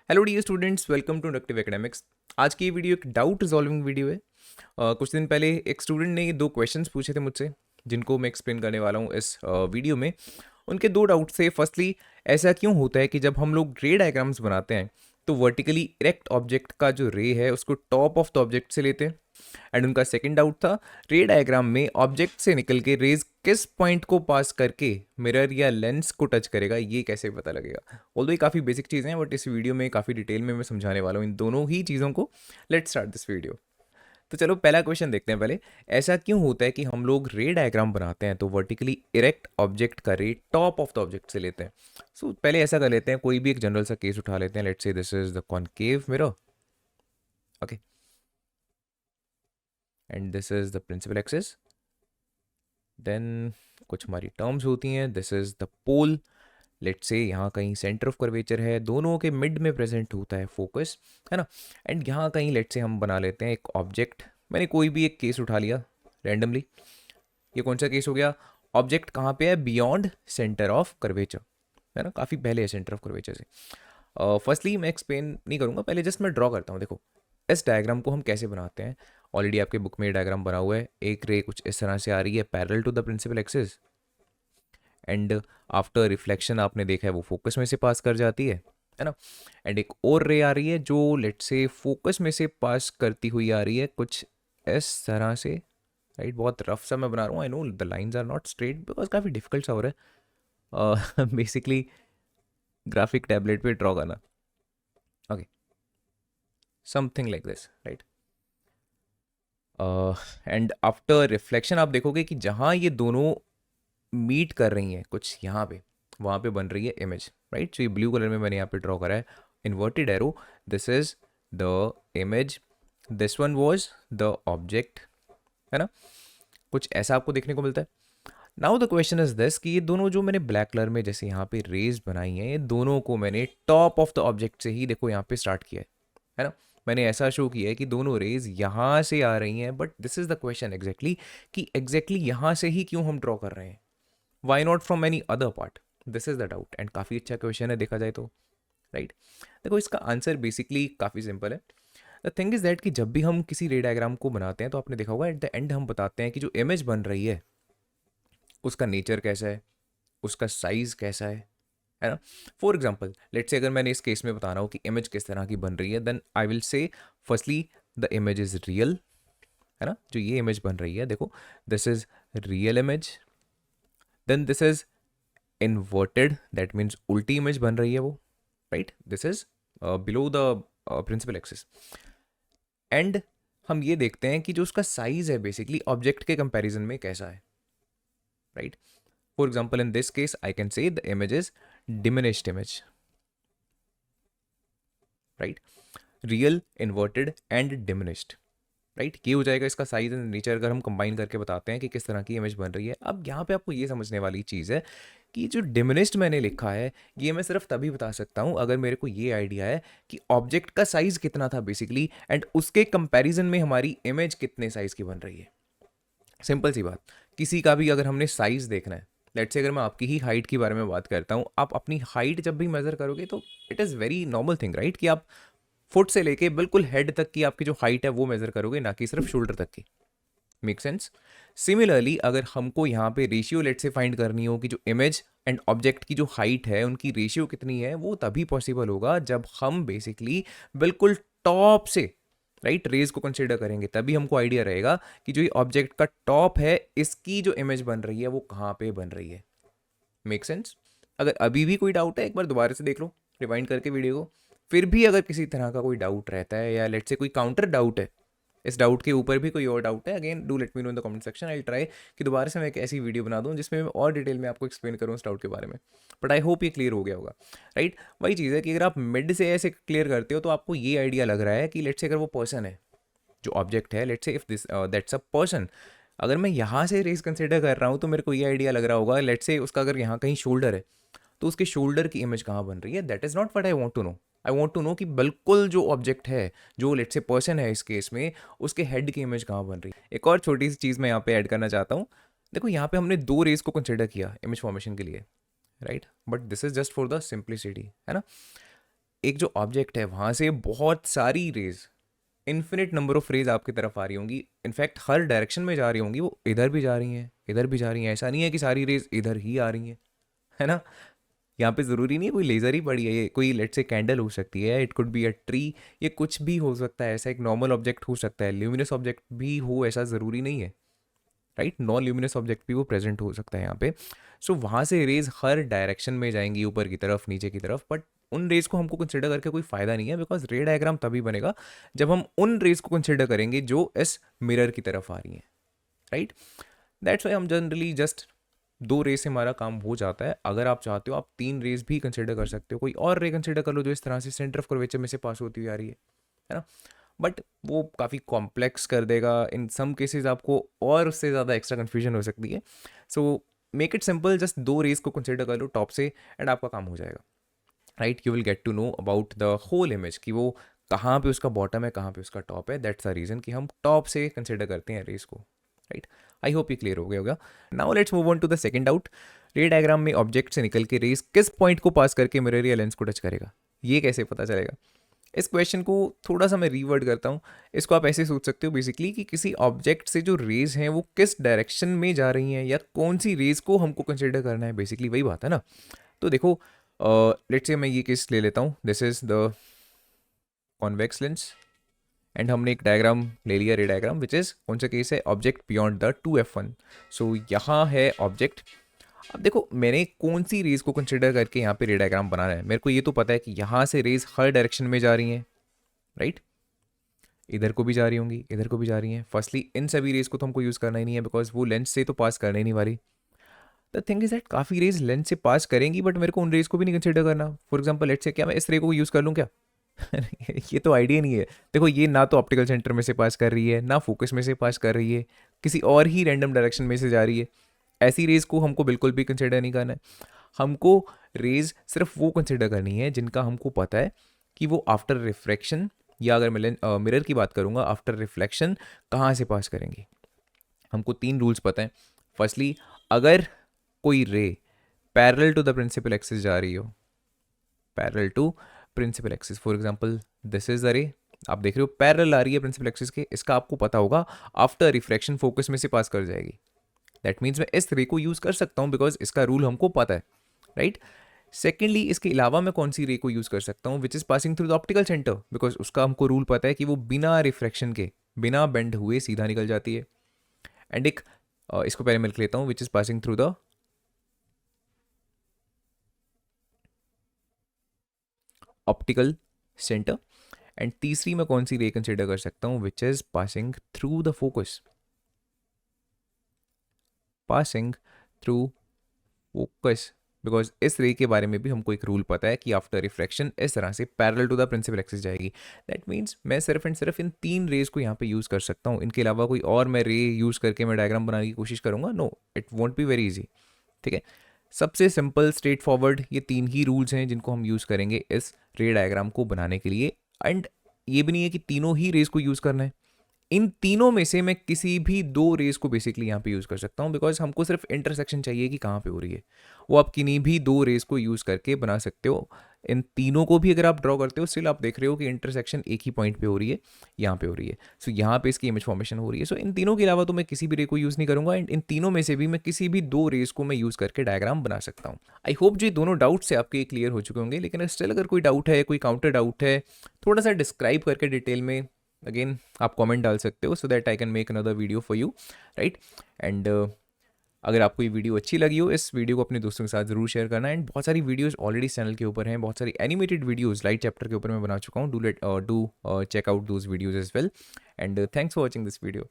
Hello dear students, welcome to inductive academics. आज की ये वीडियो एक डाउट रिजॉल्विंग वीडियो है। कुछ दिन पहले एक स्टूडेंट ने दो क्वेश्चंस पूछे थे मुझसे, जिनको मैं एक्सप्लेन करने वाला हूँ इस वीडियो में। उनके दो डाउट्स थे। फर्स्टली, ऐसा क्यों होता है कि जब हम लोग रे डायग्राम्स बनाते हैं तो वर्टिकली इरेक्ट ऑब्जेक्ट का जो रे है उसको टॉप ऑफ द ऑब्जेक्ट से लेते हैं। एंड उनका सेकंड डाउट था, रे डायग्राम में ऑब्जेक्ट से निकल के रेज किस पॉइंट को पास करके मिरर या लेंस को टच करेगा, ये कैसे पता लगेगा। ऑल्दो ये काफ़ी बेसिक चीज़ें हैं, बट इस वीडियो में काफ़ी डिटेल में मैं समझाने वाला हूँ इन दोनों ही चीज़ों को। Let's start this video. तो चलो पहला क्वेश्चन देखते हैं पहले। ऐसा क्यों होता है कि हम लोग रे डायग्राम बनाते हैं तो वर्टिकली इरेक्ट ऑब्जेक्ट का रे टॉप ऑफ द ऑब्जेक्ट से लेते हैं। सो पहले ऐसा कर लेते हैं, कोई भी एक जनरल सा केस उठा लेते हैं। Let's say this is the concave mirror, okay, and this is the principal axis. Then कुछ हमारी टर्म्स होती हैं। This is the pole. Let's say यहाँ कहीं सेंटर ऑफ कर्वेचर है, दोनों के मिड में प्रेजेंट होता है फोकस, है ना। एंड यहाँ कहीं लेट्स से हम बना लेते हैं एक ऑब्जेक्ट। मैंने कोई भी एक केस उठा लिया रैंडमली। ये कौन सा केस हो गया? ऑब्जेक्ट कहाँ पे है? बियॉन्ड सेंटर ऑफ कर्वेचर, है ना, काफ़ी पहले है सेंटर ऑफ कर्वेचर से। फर्स्टली मैं एक्सप्लेन नहीं करूँगा, पहले जस्ट मैं ड्रॉ करता हूँ। देखो इस डायग्राम को हम कैसे बनाते हैं। ऑलरेडी आपके बुक में ये डायग्राम बना हुआ है। एक रे कुछ इस तरह से आ रही है parallel to the principal axis, and after reflection आपने देखा है वो फोकस में से पास कर जाती है ना। एंड एक और रे आ रही है जो लेट से फोकस में से पास करती हुई आ रही है कुछ इस तरह से, राइट। बहुत रफ सा मैं बना रहा हूँ, I know the lines are not straight because काफ़ी डिफिकल्ट सा हो रहा है बेसिकली ग्राफिक टैबलेट पे ड्रॉ करना। Okay, something like this, right. And after reflection आप देखोगे कि जहाँ ये दोनों मीट कर रही हैं कुछ यहाँ पे, वहाँ पे बन रही है इमेज, राइट। तो ये ब्लू कलर में मैंने यहाँ पे ड्रॉ करा है inverted arrow. This is the image, this one was the object, है ना। कुछ ऐसा आपको देखने को मिलता है। Now the question is this कि ये दोनों जो मैंने ब्लैक कलर में जैसे यहाँ पे रेज बनाई हैं, ये दोनों को मैंने टॉप ऑफ द ऑब्जेक्ट से ही देखो यहाँ पे स्टार्ट किया है ना। मैंने ऐसा शो किया है कि दोनों रेज यहाँ से आ रही हैं, but this is the question exactly कि एग्जैक्टली यहाँ से ही क्यों हम ड्रॉ कर रहे हैं। Why not from any other part? This is the doubt. And काफ़ी अच्छा क्वेश्चन है देखा जाए तो, राइट। देखो इसका आंसर बेसिकली काफ़ी सिंपल है। द थिंग इज दैट कि जब भी हम किसी रे डायग्राम को बनाते हैं तो आपने देखा होगा एट द एंड हम बताते हैं कि जो इमेज बन रही है उसका नेचर कैसा है, उसका साइज कैसा है ना। फॉर एग्जाम्पल लेट्स से अगर मैंने इस केस में बताना हो कि इमेज किस तरह की बन रही है, then I will say firstly the image is real, है ना। जो ये इमेज बन रही है देखो, this is real image. Then this is inverted, that means उल्टी इमेज बन रही है वो, right. This is below the principal axis. And हम ये देखते हैं कि जो उसका साइज है बेसिकली ऑब्जेक्ट के कंपैरिजन में कैसा है, right. For example, in this case, I can say the image is diminished image, right? Real, inverted and diminished, right. ये हो जाएगा इसका साइज एंड नेचर अगर हम कंबाइन करके बताते हैं कि किस तरह की इमेज बन रही है। अब यहाँ पे आपको ये समझने वाली चीज़ है कि जो डिमिनिश्ड मैंने लिखा है ये मैं सिर्फ तभी बता सकता हूँ अगर मेरे को ये आइडिया है कि ऑब्जेक्ट का साइज कितना था बेसिकली, एंड उसके कंपैरिजन में हमारी इमेज कितने साइज की बन रही है। सिंपल सी बात। किसी का भी अगर हमने साइज देखना है, लेट्स से अगर मैं आपकी ही हाइट के बारे में बात करता हूँ, आप अपनी हाइट जब भी मेजर करोगे तो it is very normal thing, right, कि आप फुट से लेके बिल्कुल हेड तक की आपकी जो हाइट है वो मेजर करोगे, ना कि सिर्फ शोल्डर तक की। Make sense. सिमिलरली अगर हमको यहाँ पे रेशियो लेट से फाइंड करनी हो कि जो इमेज एंड ऑब्जेक्ट की जो हाइट है उनकी रेशियो कितनी है, वो तभी पॉसिबल होगा जब हम बेसिकली बिल्कुल टॉप से, राइट, रेज को कंसिडर करेंगे। तभी हमको आइडिया रहेगा कि जो ये ऑब्जेक्ट का टॉप है इसकी जो इमेज बन रही है वो कहाँ पे बन रही है। Make sense. अगर अभी भी कोई डाउट है एक बार दोबारा से देख लो रिवाइंड करके वीडियो को। फिर भी अगर किसी तरह का कोई डाउट रहता है या लेट से कोई काउंटर डाउट है, इस डाउट के ऊपर भी कोई और डाउट है, again do let me know in the comment section. I try कि दोबारा से मैं एक ऐसी वीडियो बना दूं जिसमें मैं और डिटेल में आपको एक्सप्लेन करूं इस डाउट के बारे में। बट आई होप ये क्लियर हो गया होगा, राइट। वही चीज़ है कि अगर आप मिड से ऐसे क्लियर करते हो तो आपको ये आइडिया लग रहा है कि लेट से अगर वो पर्सन है, जो ऑब्जेक्ट है, let's say if this that's a person, अगर मैं यहाँ से रेस कंसिडर कर रहा हूँ तो मेरे को ये आइडिया लग रहा होगा लेट्स से उसका अगर यहाँ कहीं शोल्डर है तो उसके शोल्डर की इमेज कहाँ बन रही है। That is not what I want to know. I want to know कि बिल्कुल जो ऑब्जेक्ट है, जो लेट्स से पर्सन है इस केस में, उसके हेड की इमेज कहाँ बन रही है। एक और छोटी सी चीज़ मैं यहाँ पे ऐड करना चाहता हूँ। देखो यहाँ पे हमने दो रेस को कंसिडर किया इमेज फॉर्मेशन के लिए, right, but this is just for the simplicity, है ना। एक जो ऑब्जेक्ट है वहाँ से बहुत सारी rays, infinite number of rays आपकी तरफ आ रही होंगी, इनफैक्ट हर डायरेक्शन में जा रही होंगी, वो इधर भी जा रही हैं, इधर भी जा रही हैं, ऐसा नहीं है कि सारी रेज इधर ही आ रही हैं, है ना। यहाँ पे ज़रूरी नहीं है कोई लेज़र ही पड़ी है, ये कोई लेट से कैंडल हो सकती है, it could be a tree, ये कुछ भी हो सकता है, ऐसा एक नॉर्मल ऑब्जेक्ट हो सकता है, ल्यूमिनस ऑब्जेक्ट भी हो, ऐसा ज़रूरी नहीं है, राइट। नॉन ल्यूमिनस ऑब्जेक्ट भी वो प्रेजेंट हो सकता है यहाँ पे। सो वहाँ से रेज हर डायरेक्शन में जाएंगी, ऊपर की तरफ, नीचे की तरफ, बट उन रेज को हमको कंसिडर करके कोई फ़ायदा नहीं है, बिकॉज रे डायग्राम तभी बनेगा जब हम उन रेज को कंसिडर करेंगे जो इस मिरर की तरफ आ रही हैं, राइट। दैट्स वाई हम जनरली जस्ट 2 रेस से हमारा काम हो जाता है। अगर आप चाहते हो आप 3 रेस भी कंसिडर कर सकते हो, कोई और रे कंसिडर कर लो जो इस तरह से सेंटर ऑफ कर्वेचर में से पास होती हुई आ रही है ना। बट वो काफ़ी कॉम्प्लेक्स कर देगा, इन सम केसेस आपको और उससे ज़्यादा एक्स्ट्रा कन्फ्यूजन हो सकती है। So make it simple, just 2 rays को कंसिडर कर लो टॉप से एंड आपका काम हो जाएगा, right. You will get to know about the whole image कि वो कहाँ पे उसका बॉटम है, कहाँ पे उसका टॉप है। दैट्स द रीज़न कि हम टॉप से कंसिडर करते हैं रेस को, राइट। आई होप ये क्लियर हो गया होगा। Now let's move on to the second doubt. Ray diagram में ऑब्जेक्ट से निकल के रेस किस पॉइंट को पास करके मिरर या लेंस को टच करेगा, ये कैसे पता चलेगा। इस क्वेश्चन को थोड़ा सा मैं रीवर्ड करता हूँ। इसको आप ऐसे सोच सकते हो बेसिकली कि किसी ऑब्जेक्ट से जो रेज हैं वो किस डायरेक्शन में जा रही हैं, या कौन सी रेज को हमको कंसिडर करना है, बेसिकली वही बात है ना। तो देखो, लेट्स से मैं ये केस ले लेता हूँ, this is the convex lens and हमने एक डायग्राम ले लिया, रे डायग्राम, विच इज़ कौन सा केस है, ऑब्जेक्ट बियॉन्ड द 2f1। सो यहाँ है ऑब्जेक्ट। अब देखो मैंने कौन सी रेज को कंसिडर करके यहाँ पे रे डायग्राम बनाना है। मेरे को ये तो पता है कि यहाँ से रेज हर डायरेक्शन में जा रही हैं, राइट। इधर को भी जा रही होंगी, इधर को भी जा रही हैं। फर्स्टली इन सभी रेज को तो हमको यूज़ करना ही नहीं है, बिकॉज वो लेंस से तो पास करने ही नहीं वाली। द थिंग इज दैट काफ़ी रेज लेंस से पास करेंगी, बट मेरे को उन रेज को भी नहीं कंसिडर करना। फॉर एग्जाम्पल लेट्स से क्या मैं इस रे को यूज़ कर लूँ क्या? ये तो आइडिया नहीं है। देखो ये ना तो ऑप्टिकल सेंटर में से पास कर रही है, ना फोकस में से पास कर रही है, किसी और ही रैंडम डायरेक्शन में से जा रही है। ऐसी रेज को हमको बिल्कुल भी कंसिडर नहीं करना है। हमको रेज सिर्फ वो कंसिडर करनी है जिनका हमको पता है कि वो आफ्टर रिफ्रैक्शन, या अगर मैं मिरर की बात करूँगा आफ्टर रिफ्लेक्शन कहाँ से पास करेंगी। हमको 3 रूल्स पता है। फर्स्टली, अगर कोई ray parallel to the principal axis जा रही हो, parallel to principal axis, for example this is the ray, आप देख रहे हो पैरेलल आ रही है प्रिंसिपल एक्सिस के, इसका आपको पता होगा आफ्टर रिफ्रैक्शन फोकस में से पास कर जाएगी। दैट मीन्स मैं इस रे को यूज़ कर सकता हूँ बिकॉज इसका रूल हमको पता है, राइट। सेकेंडली, इसके अलावा मैं कौन सी रे को यूज़ कर सकता हूँ, which is passing through the optical centre, because उसका हमको रूल पता है कि वो बिना रिफ्रैक्शन के, बिना बेंड हुए सीधा निकल जाती है। एंड एक इसको पहले मैं लिख लेता हूँ, which is passing through the optical centre. And तीसरी मैं कौन सी रे कंसिडर कर सकता हूँ, which is passing through the focus, passing through focus, because इस रे के बारे में भी हमको एक रूल पता है कि आफ्टर रिफ्रैक्शन इस तरह से parallel to the principal axis जाएगी। दैट मीन्स मैं सिर्फ एंड सिर्फ इन 3 रेज को यहाँ पे यूज़ कर सकता हूँ। इनके अलावा कोई और मैं रे यूज़ करके मैं डायग्राम बनाने की कोशिश करूँगा, no, it won't be very easy, ठीक है। सबसे सिंपल स्ट्रेट फॉरवर्ड ये 3 ही रूल्स हैं जिनको हम यूज़ करेंगे इस रे डायग्राम को बनाने के लिए। एंड ये भी नहीं है कि तीनों ही रेस को यूज़ करना है, इन तीनों में से मैं किसी भी 2 रेस को बेसिकली यहाँ पे यूज़ कर सकता हूँ, बिकॉज हमको सिर्फ इंटरसेक्शन चाहिए कि कहाँ पे हो रही है। वो आप किन्हीं भी 2 रेस को यूज़ करके बना सकते हो। इन तीनों को भी अगर आप ड्रॉ करते हो, स्टिल आप देख रहे हो कि इंटरसेक्शन एक ही पॉइंट पे हो रही है, यहाँ पे हो रही है। सो यहाँ पे इसकी इमेज फॉर्मेशन हो रही है। सो इन तीनों के अलावा तो मैं किसी भी रे को यूज़ नहीं करूँगा, एंड इन तीनों में से भी मैं किसी भी 2 रेस को मैं यूज़ करके डायग्राम बना सकता हूँ। आई होप जो ये दोनों डाउट्स से आपके क्लियर हो चुके होंगे, लेकिन स्टिल अगर कोई डाउट है, कोई काउंटर डाउट है, थोड़ा सा डिस्क्राइब करके डिटेल में, अगेन आप कमेंट डाल सकते हो, so that I can make another video for you, right. And अगर आपको ये वीडियो अच्छी लगी हो, इस वीडियो को अपने दोस्तों के साथ ज़रूर शेयर करना। एंड बहुत सारी वीडियोस ऑलरेडी चैनल के ऊपर हैं, बहुत सारी एनिमेटेड वीडियोस लाइट चैप्टर के ऊपर मैं बना चुका हूँ। Do check out those videos as well. And thanks for watching this video.